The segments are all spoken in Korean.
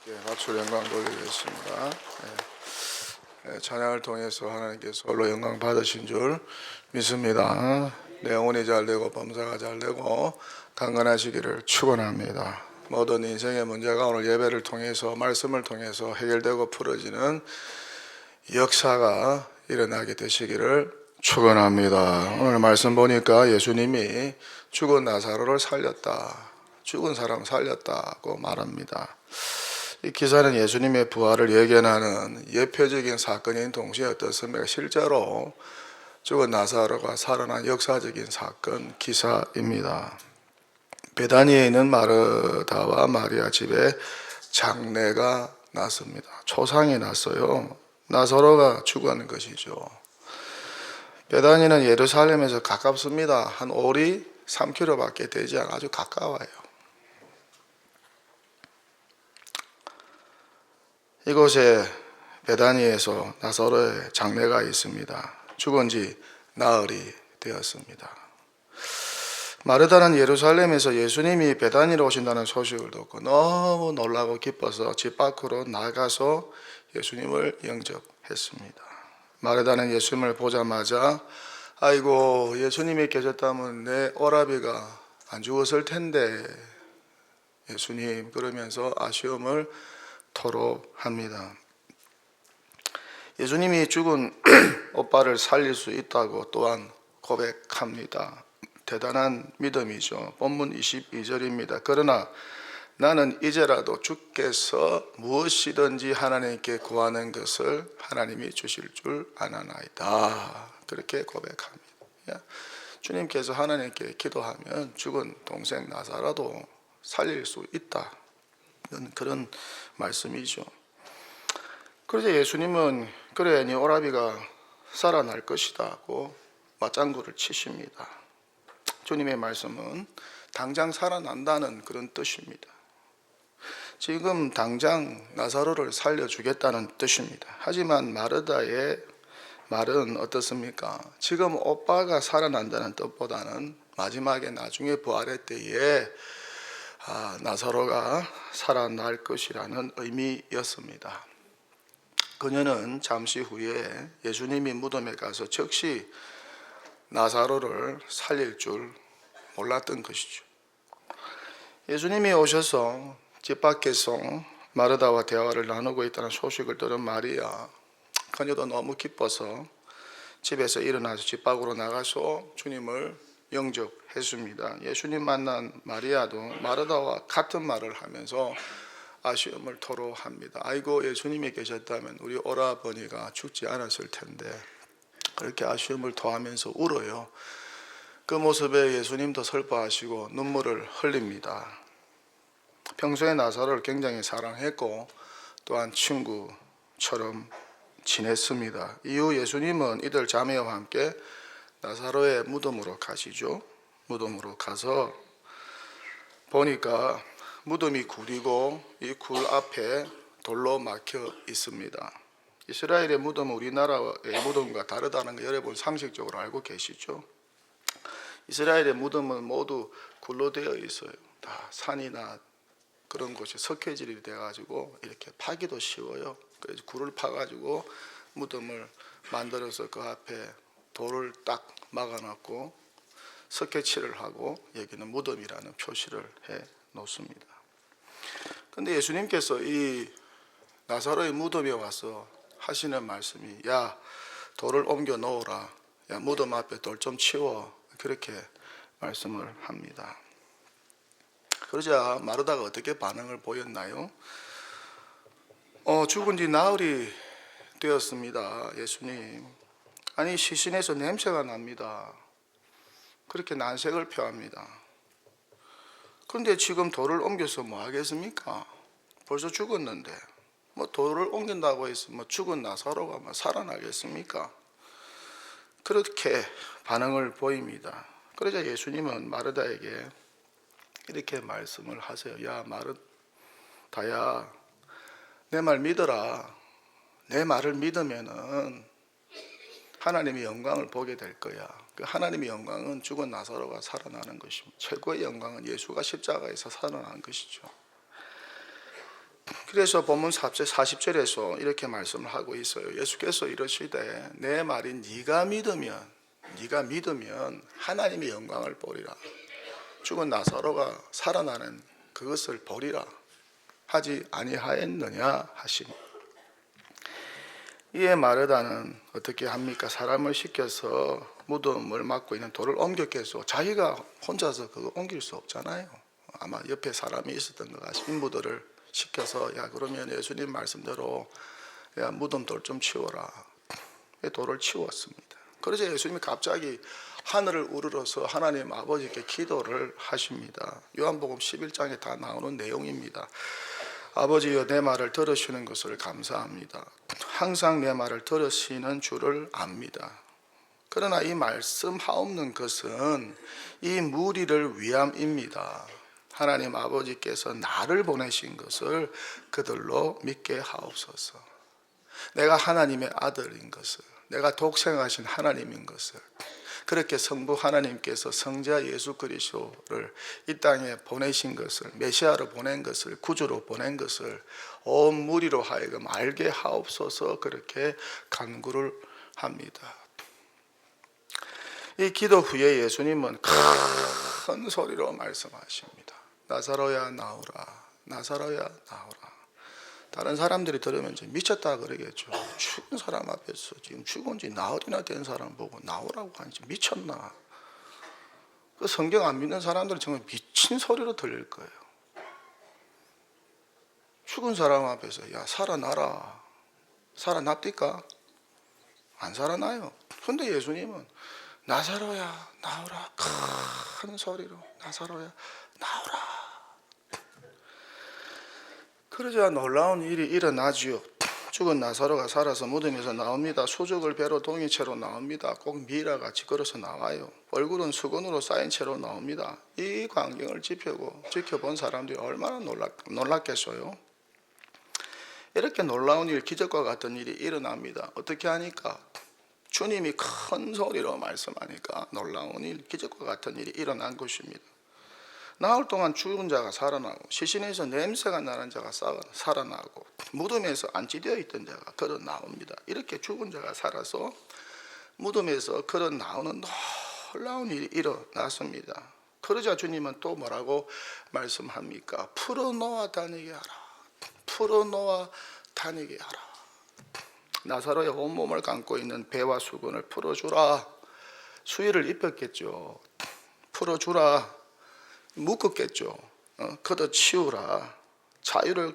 하나님께 박수 영광 돌리겠습니다. 찬양을 통해서 하나님께서 홀로 영광 받으신 줄 믿습니다. 내 영혼이 잘되고 범사가 잘되고 강건하시기를 축원합니다. 모든 인생의 문제가 오늘 예배를 통해서 말씀을 통해서 해결되고 풀어지는 역사가 일어나게 되시기를 축원합니다. 오늘 말씀 보니까 예수님이 죽은 나사로를 살렸다, 죽은 사람 살렸다고 말합니다. 이 기사는 예수님의 부활을 예견하는 예표적인 사건인 동시에 어떻습니까? 실제로 죽은 나사로가 살아난 역사적인 사건 기사입니다. 베다니에 있는 마르다와 마리아 집에 장례가 났습니다. 초상이 났어요. 나사로가 죽은 것이죠. 베다니는 예루살렘에서 가깝습니다. 한 오리 3km밖에 되지 않아 아주 가까워요. 이곳에 베다니에서 나사로의 장례가 있습니다. 죽은 지 나흘이 되었습니다. 마르다는 예루살렘에서 예수님이 베다니로 오신다는 소식을 듣고 너무 놀라고 기뻐서 집 밖으로 나가서 예수님을 영접했습니다. 마르다는 예수님을 보자마자 아이고, 예수님이 계셨다면 내 오라비가 안 죽었을 텐데 예수님, 그러면서 아쉬움을 토로합니다. 예수님이 죽은 오빠를 살릴 수 있다고 또한 고백합니다. 대단한 믿음이죠. 본문 22절입니다. 그러나 나는 이제라도 주께서 무엇이든지 하나님께 구하는 것을 하나님이 주실 줄 아나이다. 그렇게 고백합니다. 주님께서 하나님께 기도하면 죽은 동생 나사로도 살릴 수 있다, 그런 말씀이죠. 그래서 예수님은 그래, 네 오라비가 살아날 것이다고 맞장구를 치십니다. 주님의 말씀은 당장 살아난다는 그런 뜻입니다. 지금 당장 나사로를 살려주겠다는 뜻입니다. 하지만 마르다의 말은 어떻습니까? 지금 오빠가 살아난다는 뜻보다는 마지막에 나중에 부활의 때에 나사로가 살아날 것이라는 의미였습니다. 그녀는 잠시 후에 예수님이 무덤에 가서 즉시 나사로를 살릴 줄 몰랐던 것이죠. 예수님이 오셔서 집 밖에서 마르다와 대화를 나누고 있다는 소식을 들은 마리아, 그녀도 너무 기뻐서 집에서 일어나서 집 밖으로 나가서 주님을 영접했습니다. 예수님 만난 마리아도 마르다와 같은 말을 하면서 아쉬움을 토로합니다. 아이고, 예수님이 계셨다면 우리 오라버니가 죽지 않았을 텐데, 그렇게 아쉬움을 토하면서 울어요. 그 모습에 예수님도 슬퍼하시고 눈물을 흘립니다. 평소에 나사로를 굉장히 사랑했고 또한 친구처럼 지냈습니다. 이후 예수님은 이들 자매와 함께 나사로의 무덤으로 가시죠. 무덤으로 가서 보니까 무덤이 굴이고 이 굴 앞에 돌로 막혀 있습니다. 이스라엘의 무덤은 우리나라의 무덤과 다르다는 거 여러분 상식적으로 알고 계시죠? 이스라엘의 무덤은 모두 굴로 되어 있어요. 다 산이나 그런 곳이 석회질이 돼가지고 이렇게 파기도 쉬워요. 그래서 굴을 파가지고 무덤을 만들어서 그 앞에 돌을 딱 막아놨고 석회칠을 하고 여기는 무덤이라는 표시를 해 놓습니다. 그런데 예수님께서 이 나사로의 무덤에 와서 하시는 말씀이, 야, 돌을 옮겨 놓으라, 야, 무덤 앞에 돌 좀 치워, 그렇게 말씀을 합니다. 그러자 마르다가 어떻게 반응을 보였나요? 죽은 지 나흘이 되었습니다. 예수님, 아니 시신에서 냄새가 납니다. 그렇게 난색을 표합니다. 그런데 지금 돌을 옮겨서 뭐 하겠습니까? 벌써 죽었는데 뭐 돌을 옮긴다고 해서 뭐 죽은 나사로가 뭐 살아나겠습니까? 그렇게 반응을 보입니다. 그러자 예수님은 마르다에게 이렇게 말씀을 하세요. 야, 마르다야, 내 말 믿어라. 내 말을 믿으면은 하나님의 영광을 보게 될 거야. 그 하나님의 영광은 죽은 나사로가 살아나는 것입니다. 최고의 영광은 예수가 십자가에서 살아나는 것이죠. 그래서 본문 40절에서 이렇게 말씀을 하고 있어요. 예수께서 이러시되 내 말이 네가 믿으면 하나님의 영광을 보리라. 죽은 나사로가 살아나는 그것을 보리라 하지 아니하였느냐 하시니, 이에 마르다는 어떻게 합니까? 사람을 시켜서 무덤을 막고 있는 돌을 옮겼겠소. 자기가 혼자서 그거 옮길 수 없잖아요. 아마 옆에 사람이 있었던 것 같아요. 인부들을 시켜서 야 그러면 예수님 말씀대로 야 무덤 돌 좀 치워라. 돌을 치웠습니다. 그러자 예수님이 갑자기 하늘을 우러러서 하나님 아버지께 기도를 하십니다. 요한복음 11장에 다 나오는 내용입니다. 아버지여 내 말을 들으시는 것을 감사합니다. 항상 내 말을 들으시는 줄을 압니다. 그러나 이 말씀 하옵는 것은 이 무리를 위함입니다. 하나님 아버지께서 나를 보내신 것을 그들로 믿게 하옵소서. 내가 하나님의 아들인 것을, 내가 독생하신 하나님인 것을, 그렇게 성부 하나님께서 성자 예수 그리스도를 이 땅에 보내신 것을, 메시아로 보낸 것을, 구주로 보낸 것을 온 무리로 하여금 알게 하옵소서. 그렇게 간구를 합니다. 이 기도 후에 예수님은 큰 소리로 말씀하십니다. 나사로야 나오라, 나사로야 나오라. 다른 사람들이 들으면 이제 미쳤다 그러겠죠. 죽은 사람 앞에서 지금 죽은 지 나흘이나 된 사람 보고 나오라고 하는지 미쳤나. 그 성경 안 믿는 사람들은 정말 미친 소리로 들릴 거예요. 죽은 사람 앞에서 야 살아나라. 살아납니까? 안 살아나요. 근데 예수님은 나사로야 나오라, 큰 소리로 나사로야 나오라. 그러자 놀라운 일이 일어나지요. 죽은 나사로가 살아서 무덤에서 나옵니다. 수족을 배로 동이채로 나옵니다. 꼭 미라같이 걸어서 나와요. 얼굴은 수건으로 쌓인 채로 나옵니다. 이 광경을 지켜본 사람들이 얼마나 놀랐겠어요. 이렇게 놀라운 일, 기적과 같은 일이 일어납니다. 어떻게 하니까? 주님이 큰 소리로 말씀하니까 놀라운 일, 기적과 같은 일이 일어난 것입니다. 나흘 동안 죽은 자가 살아나고, 시신에서 냄새가 나는 자가 살아나고, 무덤에서 안치되어 있던 자가 걸어 나옵니다. 이렇게 죽은 자가 살아서 무덤에서 걸어 나오는 놀라운 일이 일어났습니다. 그러자 주님은 또 뭐라고 말씀합니까? 풀어놓아 다니게 하라. 풀어놓아 다니게 하라. 나사로의 온몸을 감고 있는 배와 수건을 풀어주라. 수의를 입혔겠죠. 풀어주라. 묶었겠죠. 걷어치우라.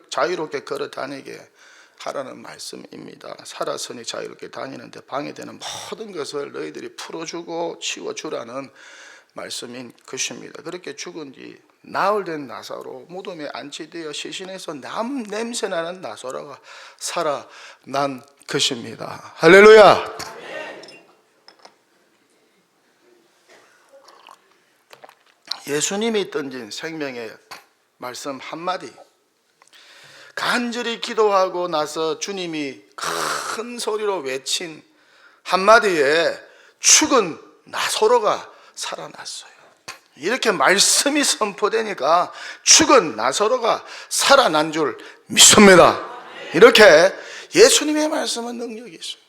자유롭게 걸어 다니게 하라는 말씀입니다. 살았으니 자유롭게 다니는데 방해되는 모든 것을 너희들이 풀어주고 치워주라는 말씀인 것입니다. 그렇게 죽은 뒤 나흘 된 나사로, 무덤에 안치되어 시신에서 냄새나는 나사로가 살아난 것입니다. 할렐루야. 예수님이 던진 생명의 말씀 한마디, 간절히 기도하고 나서 주님이 큰 소리로 외친 한마디에 죽은 나사로가 살아났어요. 이렇게 말씀이 선포되니까 죽은 나사로가 살아난 줄 믿습니다. 이렇게 예수님의 말씀은 능력이 있어요.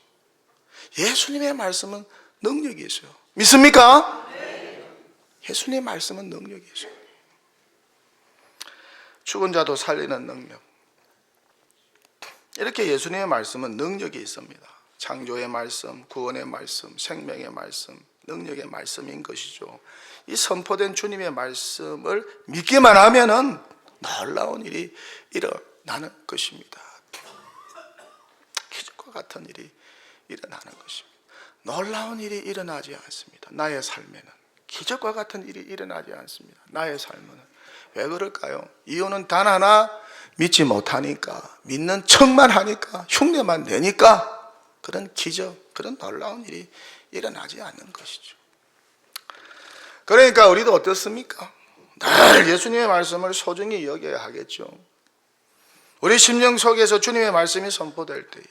예수님의 말씀은 능력이 있어요. 믿습니까? 예수님의 말씀은 능력이 있어요. 죽은 자도 살리는 능력. 이렇게 예수님의 말씀은 능력이 있습니다. 창조의 말씀, 구원의 말씀, 생명의 말씀, 능력의 말씀인 것이죠. 이 선포된 주님의 말씀을 믿기만 하면은 놀라운 일이 일어나는 것입니다. 기적과 같은 일이 일어나는 것입니다. 놀라운 일이 일어나지 않습니다. 나의 삶에는 기적과 같은 일이 일어나지 않습니다. 나의 삶은. 왜 그럴까요? 이유는 단 하나, 믿지 못하니까, 믿는 척만 하니까, 흉내만 내니까 그런 기적, 그런 놀라운 일이 일어나지 않는 것이죠. 그러니까 우리도 어떻습니까? 늘 예수님의 말씀을 소중히 여겨야 하겠죠. 우리 심령 속에서 주님의 말씀이 선포될 때에,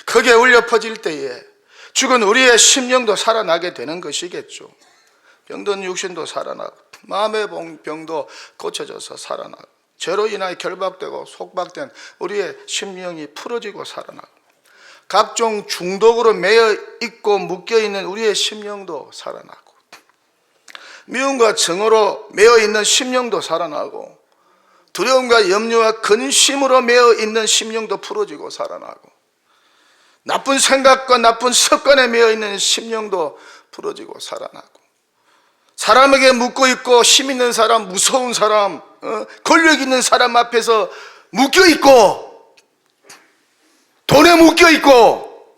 크게 울려 퍼질 때에 죽은 우리의 심령도 살아나게 되는 것이겠죠. 병든 육신도 살아나고, 마음의 병도 고쳐져서 살아나고, 죄로 인하여 결박되고 속박된 우리의 심령이 풀어지고 살아나고, 각종 중독으로 매여 있고 묶여 있는 우리의 심령도 살아나고, 미움과 증오로 매여 있는 심령도 살아나고, 두려움과 염려와 근심으로 매여 있는 심령도 풀어지고 살아나고, 나쁜 생각과 나쁜 습관에 매여 있는 심령도 풀어지고 살아나고, 사람에게 묶여 있고 힘 있는 사람, 무서운 사람, 권력 있는 사람 앞에서 묶여 있고, 돈에 묶여 있고,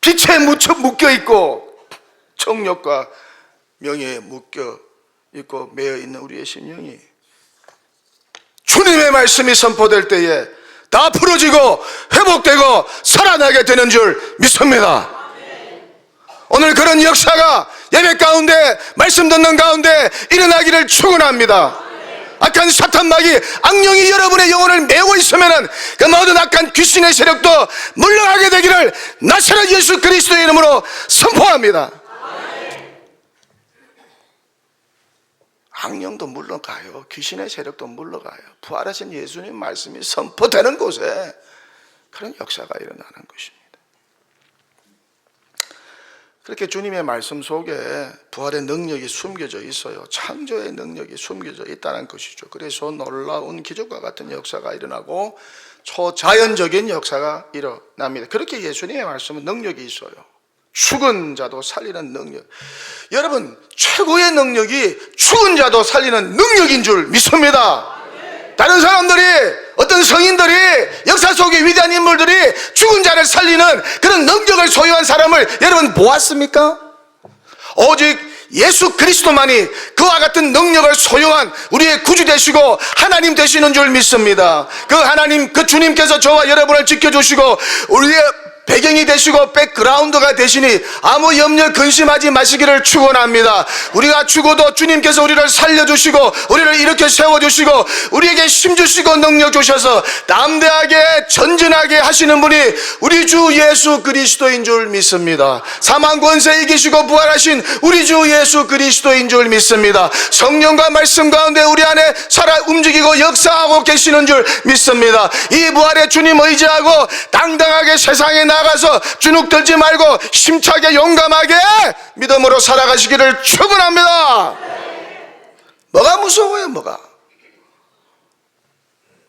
빛에 묶여 있고, 정욕과 명예에 묶여 있고 매여 있는 우리의 심령이 주님의 말씀이 선포될 때에 다 풀어지고 회복되고 살아나게 되는 줄 믿습니다. 오늘 그런 역사가 예배 가운데, 말씀 듣는 가운데 일어나기를 축원합니다. 악한 사탄마귀, 악령이 여러분의 영혼을 메고 있으면 그 모든 악한 귀신의 세력도 물러가게 되기를 나사렛 예수 그리스도의 이름으로 선포합니다. 악령도 물러가요. 귀신의 세력도 물러가요. 부활하신 예수님 말씀이 선포되는 곳에 그런 역사가 일어나는 것입니다. 그렇게 주님의 말씀 속에 부활의 능력이 숨겨져 있어요. 창조의 능력이 숨겨져 있다는 것이죠. 그래서 놀라운 기적과 같은 역사가 일어나고 초자연적인 역사가 일어납니다. 그렇게 예수님의 말씀은 능력이 있어요. 죽은 자도 살리는 능력. 여러분, 최고의 능력이 죽은 자도 살리는 능력인 줄 믿습니다. 다른 사람들이, 어떤 성인들이, 역사 속의 위대한 인물들이 죽은 자를 살리는 그런 능력을 소유한 사람을 여러분 보았습니까? 오직 예수 그리스도만이 그와 같은 능력을 소유한 우리의 구주 되시고 하나님 되시는 줄 믿습니다. 그 하나님, 그 주님께서 저와 여러분을 지켜주시고 우리의 배경이 되시고 백그라운드가 되시니 아무 염려 근심하지 마시기를 축원합니다. 우리가 죽어도 주님께서 우리를 살려주시고 우리를 이렇게 세워주시고 우리에게 힘주시고 능력 주셔서 담대하게 전진하게 하시는 분이 우리 주 예수 그리스도인 줄 믿습니다. 사망 권세 이기시고 부활하신 우리 주 예수 그리스도인 줄 믿습니다. 성령과 말씀 가운데 우리 안에 살아 움직이고 역사하고 계시는 줄 믿습니다. 이 부활의 주님 의지하고 당당하게 세상에 나가서 주눅 들지 말고 힘차게 용감하게 믿음으로 살아가시기를 축원합니다. 뭐가 무서워요? 뭐가?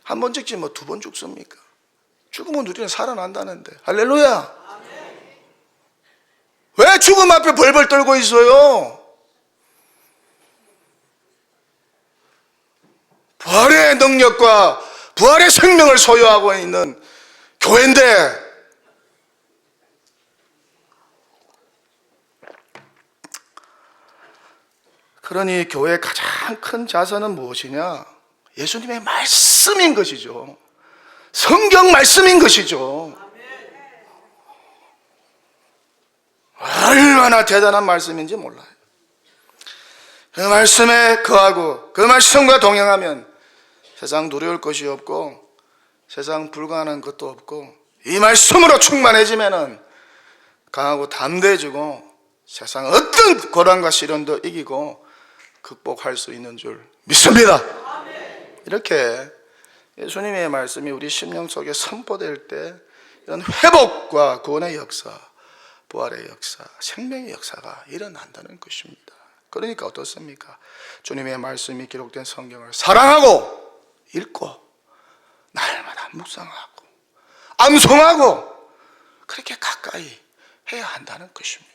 한 번 죽지 뭐 두 번 죽습니까? 죽으면 우리는 살아난다는데. 할렐루야. 왜 죽음 앞에 벌벌 떨고 있어요? 부활의 능력과 부활의 생명을 소유하고 있는 교회인데, 그러니 교회의 가장 큰 자산은 무엇이냐? 예수님의 말씀인 것이죠. 성경 말씀인 것이죠. 얼마나 대단한 말씀인지 몰라요. 그 말씀에 거하고 그 말씀과 동행하면 세상 두려울 것이 없고 세상 불가능한 것도 없고, 이 말씀으로 충만해지면 강하고 담대해지고 세상 어떤 고난과 시련도 이기고 극복할 수 있는 줄 믿습니다. 이렇게 예수님의 말씀이 우리 심령 속에 선포될 때 이런 회복과 구원의 역사, 부활의 역사, 생명의 역사가 일어난다는 것입니다. 그러니까 어떻습니까? 주님의 말씀이 기록된 성경을 사랑하고 읽고 날마다 묵상하고 암송하고 그렇게 가까이 해야 한다는 것입니다.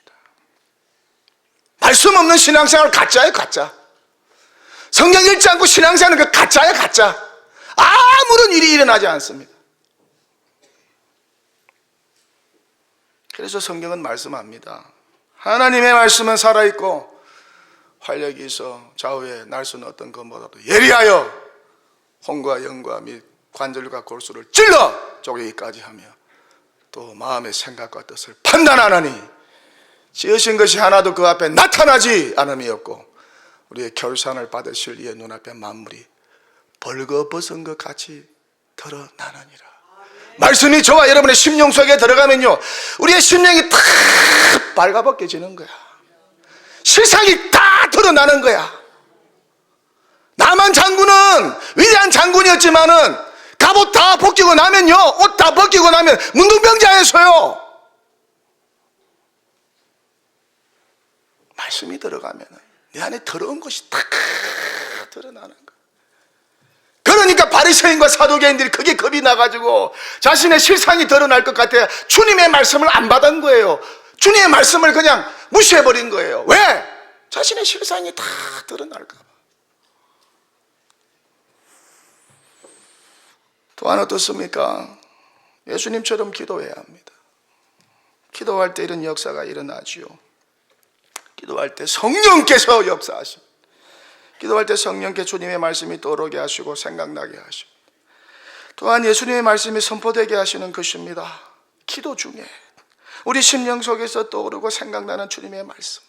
말씀 없는 신앙생활 가짜예요, 가짜. 성경 읽지 않고 신앙생활은 그 가짜예요, 가짜. 아무런 일이 일어나지 않습니다. 그래서 성경은 말씀합니다. 하나님의 말씀은 살아있고 활력이 있어 좌우에 날 수는 어떤 것보다도 예리하여 혼과 영과 및 관절과 골수를 찔러 쪼개기까지 하며 또 마음의 생각과 뜻을 판단하나니 지으신 것이 하나도 그 앞에 나타나지 않음이 없고 우리의 결산을 받으실 이의 눈앞에 만물이 벌거벗은 것 같이 드러나느니라. 말씀이 저와 여러분의 심령 속에 들어가면요, 우리의 심령이 다 발가벗겨지는 거야. 실상이 다 드러나는 거야. 나 하만 장군은 위대한 장군이었지만은 갑옷 다 벗기고 나면요, 옷 다 벗기고 나면 문둥병자에서요, 말씀이 들어가면 내 안에 더러운 것이 다 드러나는 거예요. 그러니까 바리새인과 사두개인들이 그게 겁이 나가지고 자신의 실상이 드러날 것 같아 주님의 말씀을 안 받은 거예요. 주님의 말씀을 그냥 무시해버린 거예요. 왜? 자신의 실상이 다 드러날까 봐. 또한 어떻습니까? 예수님처럼 기도해야 합니다. 기도할 때 이런 역사가 일어나지요. 기도할 때 성령께서 역사하십니다. 기도할 때 성령께 주님의 말씀이 떠오르게 하시고 생각나게 하십니다. 또한 예수님의 말씀이 선포되게 하시는 것입니다. 기도 중에 우리 심령 속에서 떠오르고 생각나는 주님의 말씀,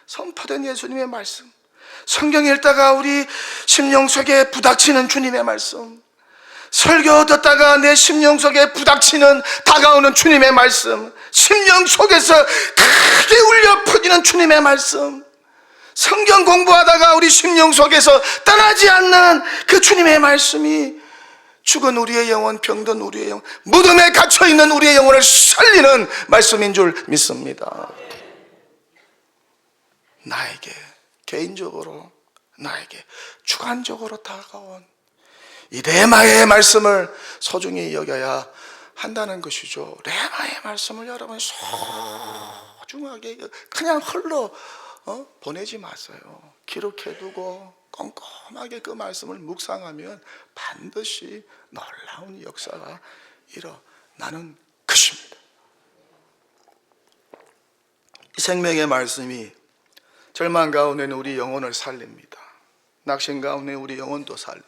선포된 예수님의 말씀, 성경 읽다가 우리 심령 속에 부닥치는 주님의 말씀, 설교 듣다가 내 심령 속에 부닥치는 다가오는 주님의 말씀, 심령 속에서 크게 울려 퍼지는 주님의 말씀, 성경 공부하다가 우리 심령 속에서 떠나지 않는 그 주님의 말씀이 죽은 우리의 영혼, 병든 우리의 영혼, 무덤에 갇혀있는 우리의 영혼을 살리는 말씀인 줄 믿습니다. 나에게 개인적으로, 나에게 주관적으로 다가온 이 레마의 말씀을 소중히 여겨야 한다는 것이죠. 레마의 말씀을 여러분 소중하게 그냥 흘러 보내지 마세요. 기록해두고 꼼꼼하게 그 말씀을 묵상하면 반드시 놀라운 역사가 일어나는 것입니다. 이 생명의 말씀이 절망 가운데 우리 영혼을 살립니다. 낙심 가운데 우리 영혼도 살리고,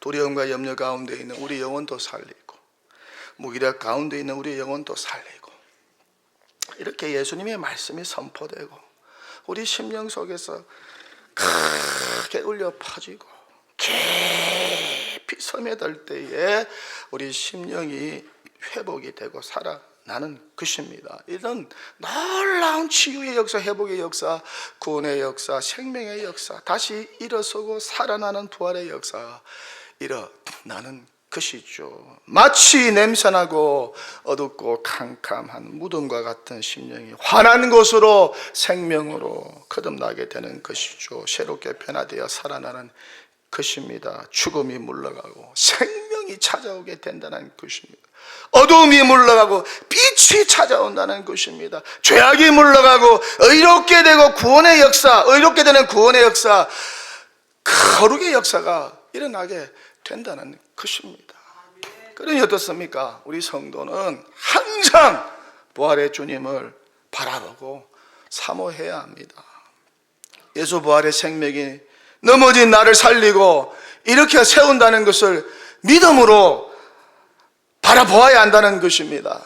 두려움과 염려 가운데 있는 우리 영혼도 살리고, 무기력 가운데 있는 우리 영혼도 살리고, 이렇게 예수님의 말씀이 선포되고 우리 심령 속에서 크게 울려 퍼지고 깊이 스며들 때에 우리 심령이 회복이 되고 살아나는 것입니다. 이런 놀라운 치유의 역사, 회복의 역사, 구원의 역사, 생명의 역사, 다시 일어서고 살아나는 부활의 역사가 일어나는 것이죠. 마치 냄새나고 어둡고 캄캄한 무덤과 같은 심령이 환한 곳으로 생명으로 거듭나게 되는 것이죠. 새롭게 변화되어 살아나는 것입니다. 죽음이 물러가고 생명이 찾아오게 된다는 것입니다. 어두움이 물러가고 빛이 찾아온다는 것입니다. 죄악이 물러가고 의롭게 되고 구원의 역사, 의롭게 되는 구원의 역사, 거룩의 역사가 일어나게 된다는 것입니다. 그러니 어떻습니까? 우리 성도는 항상 부활의 주님을 바라보고 사모해야 합니다. 예수 부활의 생명이 넘어진 나를 살리고 일으켜 세운다는 것을 믿음으로 바라보아야 한다는 것입니다.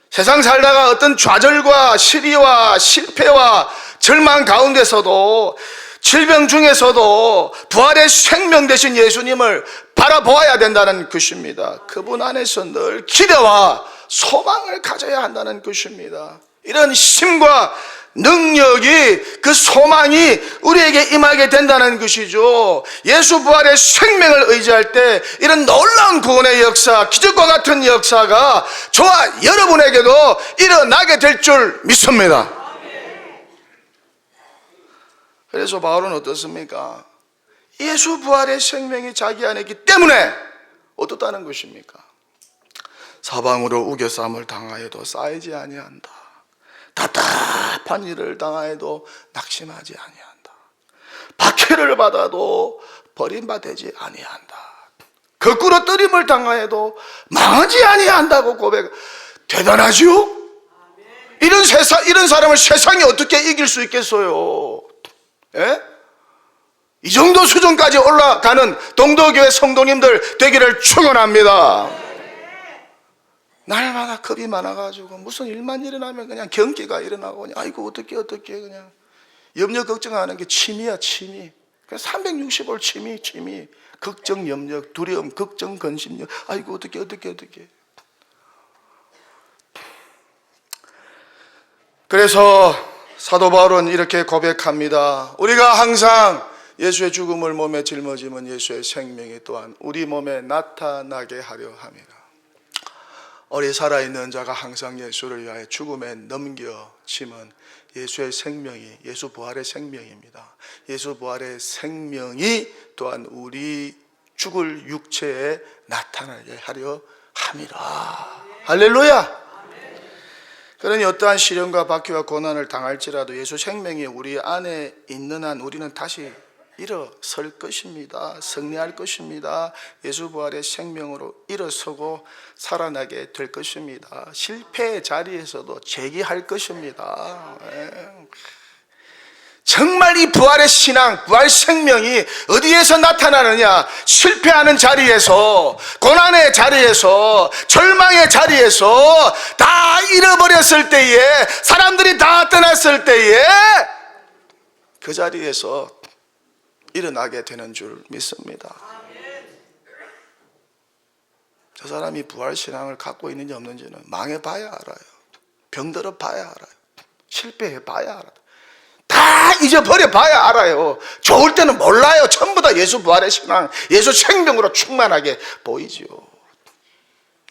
세상 살다가 어떤 좌절과 시리와 실패와 절망 가운데서도, 질병 중에서도 부활의 생명 되신 예수님을 바라보아야 된다는 것입니다. 그분 안에서 늘 기대와 소망을 가져야 한다는 것입니다. 이런 힘과 능력이, 그 소망이 우리에게 임하게 된다는 것이죠. 예수 부활의 생명을 의지할 때 이런 놀라운 구원의 역사, 기적과 같은 역사가 저와 여러분에게도 일어나게 될 줄 믿습니다. 그래서 바울은 어떻습니까? 예수 부활의 생명이 자기 안에 있기 때문에 어떻다는 것입니까? 사방으로 우겨쌈을 당하여도 쌓이지 아니한다. 답답한 일을 당하여도 낙심하지 아니한다. 박해를 받아도 버림받지 아니한다. 거꾸로 뜨림을 당하여도 망하지 아니한다고 고백. 대단하죠? 이런 사람을 세상이 어떻게 이길 수 있겠어요? 예? 이 정도 수준까지 올라가는 동도교회 성도님들 되기를 축원합니다. 날마다 겁이 많아가지고 무슨 일만 일어나면 그냥 경계가 일어나고 그냥 아이고 어떻게 그냥 염려 걱정하는 게 취미야, 취미. 365일 취미. 걱정, 염려, 두려움, 걱정, 근심력. 아이고 어떻게. 그래서 사도 바울은 이렇게 고백합니다. 우리가 항상 예수의 죽음을 몸에 짊어지면 예수의 생명이 또한 우리 몸에 나타나게 하려 함이라. 우리 살아있는 자가 항상 예수를 위하여 죽음에 넘겨짐은 예수의 생명이, 예수 부활의 생명입니다. 예수 부활의 생명이 또한 우리 죽을 육체에 나타나게 하려 함이라. 할렐루야. 그러니 어떠한 시련과 박해와 고난을 당할지라도 예수 생명이 우리 안에 있는 한 우리는 다시 일어설 것입니다. 승리할 것입니다. 예수 부활의 생명으로 일어서고 살아나게 될 것입니다. 실패의 자리에서도 재기할 것입니다. 정말 이 부활의 신앙, 부활 생명이 어디에서 나타나느냐? 실패하는 자리에서, 고난의 자리에서, 절망의 자리에서, 다 잃어버렸을 때에, 사람들이 다 떠났을 때에 그 자리에서 일어나게 되는 줄 믿습니다. 저 사람이 부활 신앙을 갖고 있는지 없는지는 망해봐야 알아요. 병들어 봐야 알아요. 실패해 봐야 알아요. 다 잊어버려 봐야 알아요. 좋을 때는 몰라요. 전부 다 예수 부활의 신앙, 예수 생명으로 충만하게 보이지요.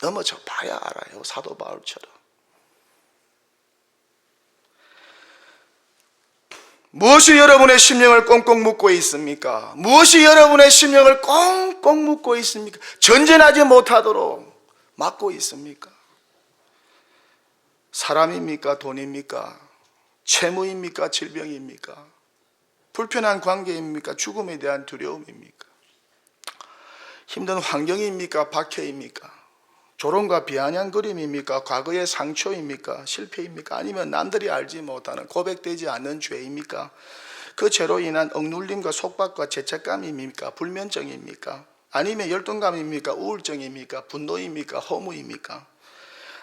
넘어져 봐야 알아요. 사도 바울처럼. 무엇이 여러분의 심령을 꽁꽁 묶고 있습니까? 무엇이 여러분의 심령을 꽁꽁 묶고 있습니까? 전진하지 못하도록 막고 있습니까? 사람입니까? 돈입니까? 채무입니까? 질병입니까? 불편한 관계입니까? 죽음에 대한 두려움입니까? 힘든 환경입니까? 박해입니까? 조롱과 비아냥거림입니까? 과거의 상처입니까? 실패입니까? 아니면 남들이 알지 못하는 고백되지 않는 죄입니까? 그 죄로 인한 억눌림과 속박과 죄책감입니까? 불면증입니까? 아니면 열등감입니까? 우울증입니까? 분노입니까? 허무입니까?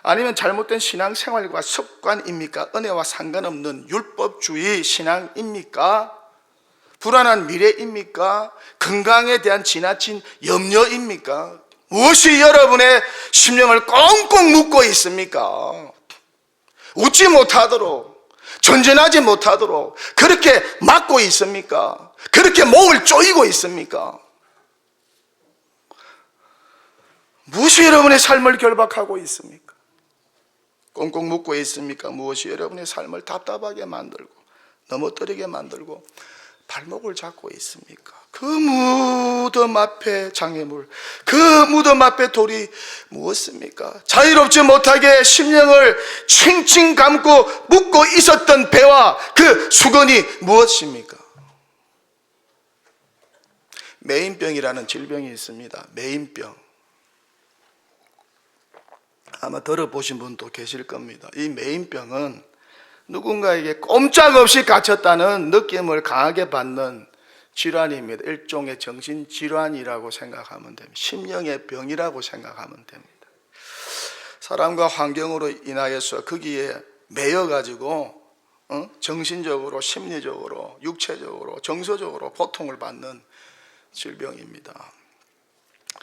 아니면 잘못된 신앙생활과 습관입니까? 은혜와 상관없는 율법주의 신앙입니까? 불안한 미래입니까? 건강에 대한 지나친 염려입니까? 무엇이 여러분의 심령을 꽁꽁 묶고 있습니까? 웃지 못하도록, 전진하지 못하도록 그렇게 막고 있습니까? 그렇게 목을 조이고 있습니까? 무엇이 여러분의 삶을 결박하고 있습니까? 꽁꽁 묶고 있습니까? 무엇이 여러분의 삶을 답답하게 만들고 넘어뜨리게 만들고 발목을 잡고 있습니까? 그 무덤 앞에 장애물, 그 무덤 앞에 돌이 무엇입니까? 자유롭지 못하게 심령을 칭칭 감고 묶고 있었던 배와 그 수건이 무엇입니까? 메인병이라는 질병이 있습니다. 메인병. 아마 들어보신 분도 계실 겁니다. 이 메인병은 누군가에게 꼼짝없이 갇혔다는 느낌을 강하게 받는 질환입니다. 일종의 정신질환이라고 생각하면 됩니다. 심령의 병이라고 생각하면 됩니다. 사람과 환경으로 인하여서 거기에 매여가지고 정신적으로, 심리적으로, 육체적으로, 정서적으로 고통을 받는 질병입니다.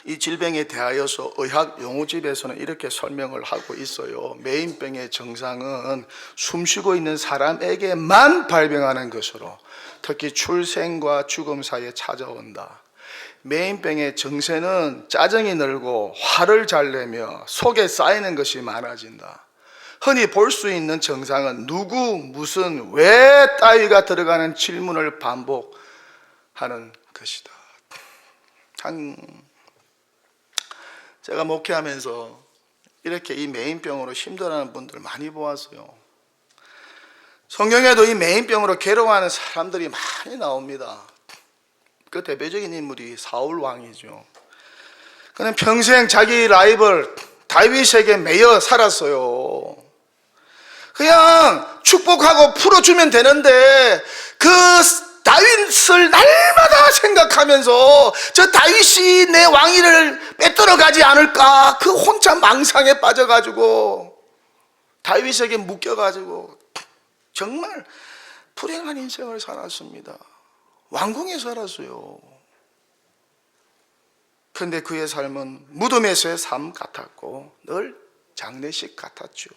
이 질병에 대하여서 의학 용어집에서는 이렇게 설명을 하고 있어요. 메인병의 증상은 숨쉬고 있는 사람에게만 발병하는 것으로 특히 출생과 죽음 사이에 찾아온다. 메인병의 증세는 짜증이 늘고 화를 잘 내며 속에 쌓이는 것이 많아진다. 흔히 볼 수 있는 증상은 누구, 무슨, 왜 따위가 들어가는 질문을 반복하는 것이다. 제가 목회하면서 이렇게 이 메인병으로 힘들어하는 분들 많이 보았어요. 성경에도 이 메인병으로 괴로워하는 사람들이 많이 나옵니다. 그 대표적인 인물이 사울 왕이죠. 그는 평생 자기 라이벌 다윗에게 매여 살았어요. 그냥 축복하고 풀어주면 되는데 그 다윗을 날마다 생각하면서 저 다윗이 내 왕위를 빼앗러 가지 않을까 그 혼자 망상에 빠져가지고 다윗에게 묶여가지고 정말 불행한 인생을 살았습니다. 왕궁에 살았어요. 그런데 그의 삶은 무덤에서의 삶 같았고 늘 장례식 같았죠.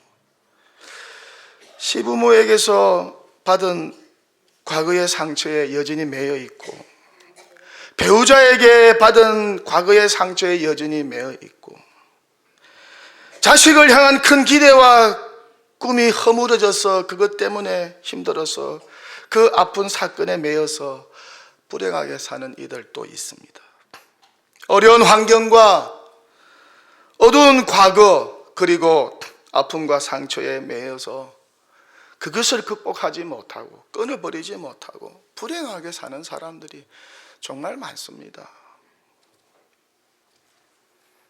시부모에게서 받은 과거의 상처에 여전히 매여 있고 배우자에게 받은 과거의 상처에 여전히 매여 있고, 자식을 향한 큰 기대와 꿈이 허물어져서 그것 때문에 힘들어서 그 아픈 사건에 매여서 불행하게 사는 이들도 있습니다. 어려운 환경과 어두운 과거, 그리고 아픔과 상처에 매여서 그것을 극복하지 못하고 끊어버리지 못하고 불행하게 사는 사람들이 정말 많습니다.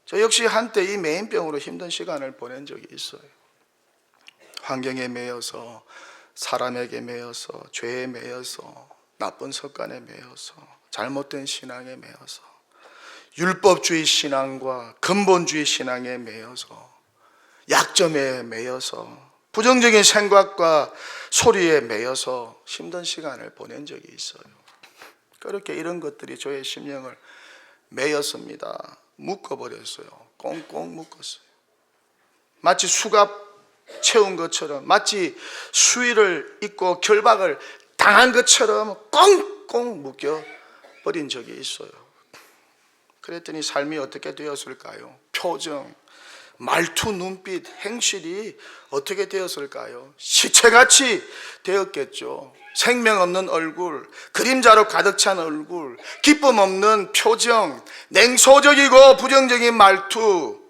저 역시 한때 이 메인병으로 힘든 시간을 보낸 적이 있어요. 환경에 매여서, 사람에게 매여서, 죄에 매여서, 나쁜 습관에 매여서, 잘못된 신앙에 매여서, 율법주의 신앙과 근본주의 신앙에 매여서, 약점에 매여서, 부정적인 생각과 소리에 매여서 힘든 시간을 보낸 적이 있어요. 그렇게 이런 것들이 저의 심령을 매였습니다. 묶어버렸어요. 꽁꽁 묶었어요. 마치 수갑 채운 것처럼, 마치 수의를 입고 결박을 당한 것처럼 꽁꽁 묶여버린 적이 있어요. 그랬더니 삶이 어떻게 되었을까요? 표정, 말투, 눈빛, 행실이 어떻게 되었을까요? 시체같이 되었겠죠. 생명 없는 얼굴, 그림자로 가득 찬 얼굴, 기쁨 없는 표정, 냉소적이고 부정적인 말투,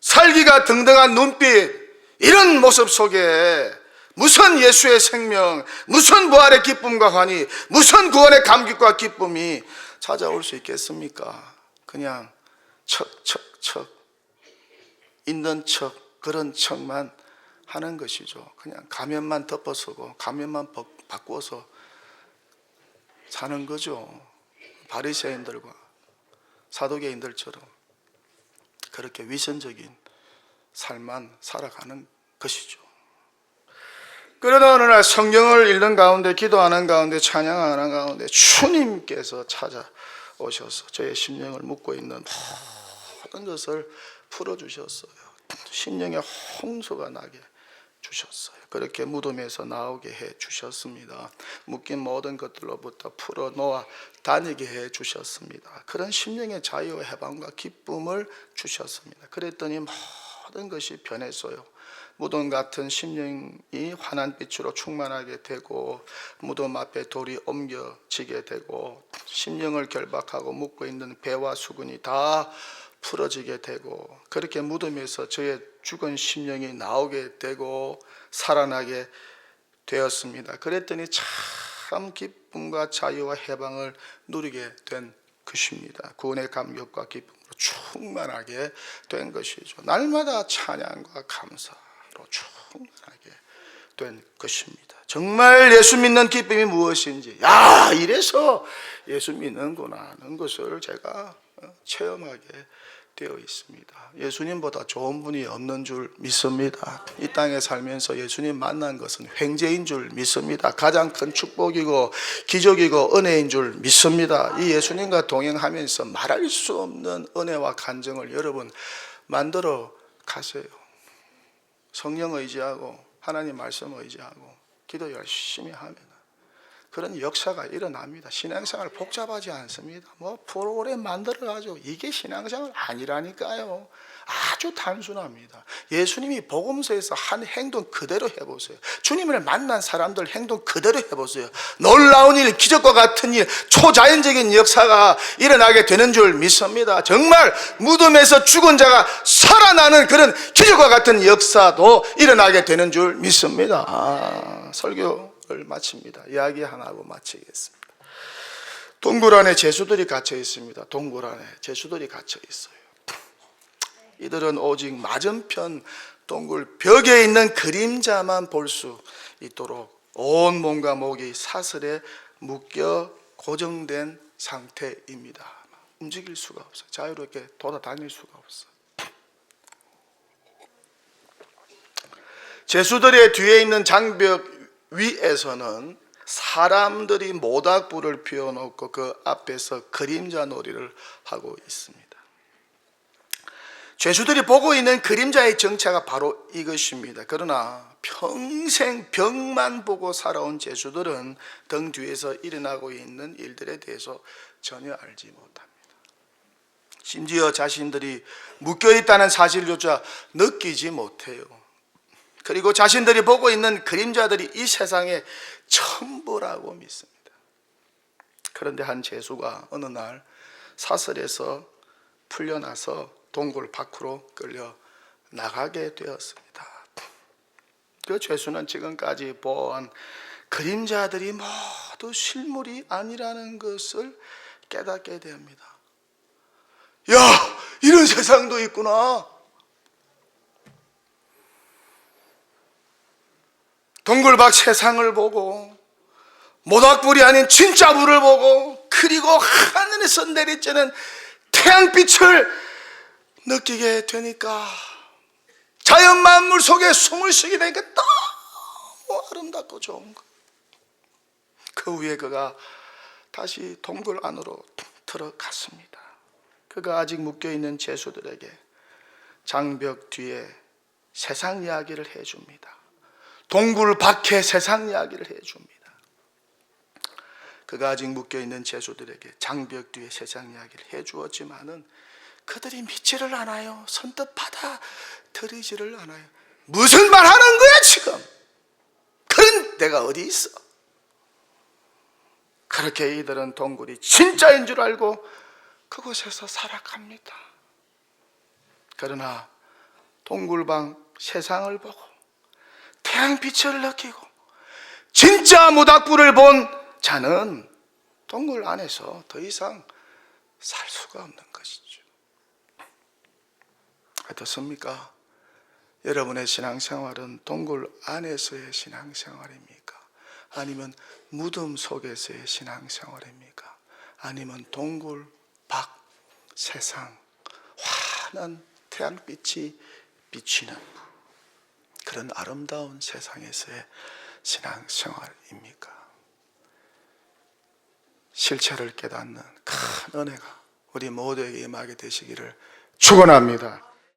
살기가 등등한 눈빛, 이런 모습 속에 무슨 예수의 생명, 무슨 부활의 기쁨과 환희, 무슨 구원의 감격과 기쁨이 찾아올 수 있겠습니까? 그냥 척척척 있는 척, 그런 척만 하는 것이죠. 그냥 가면만 덮어쓰고 가면만 바꾸어서 사는 거죠. 바리새인들과 사두개인들처럼 그렇게 위선적인 삶만 살아가는 것이죠. 그러다 어느 날 성경을 읽는 가운데, 기도하는 가운데, 찬양하는 가운데 주님께서 찾아오셔서 저의 심령을 묶고 있는 모든 것을 풀어주셨어요. 심령의 홍수가 나게 주셨어요. 그렇게 무덤에서 나오게 해 주셨습니다. 묶인 모든 것들로부터 풀어놓아 다니게 해 주셨습니다. 그런 심령의 자유와 해방과 기쁨을 주셨습니다. 그랬더니 모든 것이 변했어요. 무덤 같은 심령이 환한 빛으로 충만하게 되고, 무덤 앞에 돌이 옮겨지게 되고, 심령을 결박하고 묶고 있는 배와 수근이 다 풀어지게 되고, 그렇게 무덤에서 저의 죽은 심령이 나오게 되고 살아나게 되었습니다. 그랬더니 참 기쁨과 자유와 해방을 누리게 된 것입니다. 구원의 감격과 기쁨으로 충만하게 된 것이죠. 날마다 찬양과 감사로 충만하게 된 것입니다. 정말 예수 믿는 기쁨이 무엇인지, 야, 이래서 예수 믿는구나 하는 것을 제가 체험하게 되어 있습니다. 예수님보다 좋은 분이 없는 줄 믿습니다. 이 땅에 살면서 예수님 만난 것은 횡재인 줄 믿습니다. 가장 큰 축복이고 기적이고 은혜인 줄 믿습니다. 이 예수님과 동행하면서 말할 수 없는 은혜와 간증을 여러분 만들어 가세요. 성령 의지하고 하나님 말씀 의지하고 기도 열심히 하면 그런 역사가 일어납니다. 신앙생활 복잡하지 않습니다. 뭐 프로그램 만들어가지고 이게 신앙생활 아니라니까요. 아주 단순합니다. 예수님이 복음서에서 한 행동 그대로 해보세요. 주님을 만난 사람들 행동 그대로 해보세요. 놀라운 일, 기적과 같은 일, 초자연적인 역사가 일어나게 되는 줄 믿습니다. 정말 무덤에서 죽은 자가 살아나는 그런 기적과 같은 역사도 일어나게 되는 줄 믿습니다. 설교를 마칩니다. 이야기 하나 하고 마치겠습니다. 동굴 안에 죄수들이 갇혀 있습니다. 동굴 안에 죄수들이 갇혀 있어요. 이들은 오직 맞은편 동굴 벽에 있는 그림자만 볼 수 있도록 온 몸과 목이 사슬에 묶여 고정된 상태입니다. 움직일 수가 없어요. 자유롭게 돌아다닐 수가 없어요. 죄수들의 뒤에 있는 장벽 위에서는 사람들이 모닥불을 피워놓고 그 앞에서 그림자 놀이를 하고 있습니다. 죄수들이 보고 있는 그림자의 정체가 바로 이것입니다. 그러나 평생 벽만 보고 살아온 죄수들은 등 뒤에서 일어나고 있는 일들에 대해서 전혀 알지 못합니다. 심지어 자신들이 묶여있다는 사실조차 느끼지 못해요. 그리고 자신들이 보고 있는 그림자들이 이 세상의 전부라고 믿습니다. 그런데 한 죄수가 어느 날 사슬에서 풀려나서 동굴 밖으로 끌려 나가게 되었습니다. 그 죄수는 지금까지 본 그림자들이 모두 실물이 아니라는 것을 깨닫게 됩니다. 야, 이런 세상도 있구나. 동굴 밖 세상을 보고 모닥불이 아닌 진짜 불을 보고 그리고 하늘에서 내리쬐는 태양빛을 느끼게 되니까 자연 만물 속에 숨을 쉬게 되니까 너무 아름답고 좋은 것. 그 후에 그가 다시 동굴 안으로 들어갔습니다. 그가 아직 묶여있는 죄수들에게 장벽 뒤에 세상 이야기를 해줍니다. 동굴 밖에 세상 이야기를 해줍니다. 그가 아직 묶여있는 죄수들에게 장벽 뒤에 세상 이야기를 해주었지만은 그들이 믿지를 않아요. 선뜻 받아들이지를 않아요. 무슨 말 하는 거야 지금? 그런 데가 어디 있어? 그렇게 이들은 동굴이 진짜인 줄 알고 그곳에서 살아갑니다. 그러나 동굴방 세상을 보고 태양빛을 느끼고 진짜 모닥불을 본 자는 동굴 안에서 더 이상 살 수가 없는 것이죠. 어떻습니까? 여러분의 신앙생활은 동굴 안에서의 신앙생활입니까? 아니면 무덤 속에서의 신앙생활입니까? 아니면 동굴 밖 세상 환한 태양빛이 비치는 그런 아름다운 세상에서의 신앙생활입니까? 실체를 깨닫는 큰 은혜가 우리 모두에게 임하게 되시기를 축원합니다.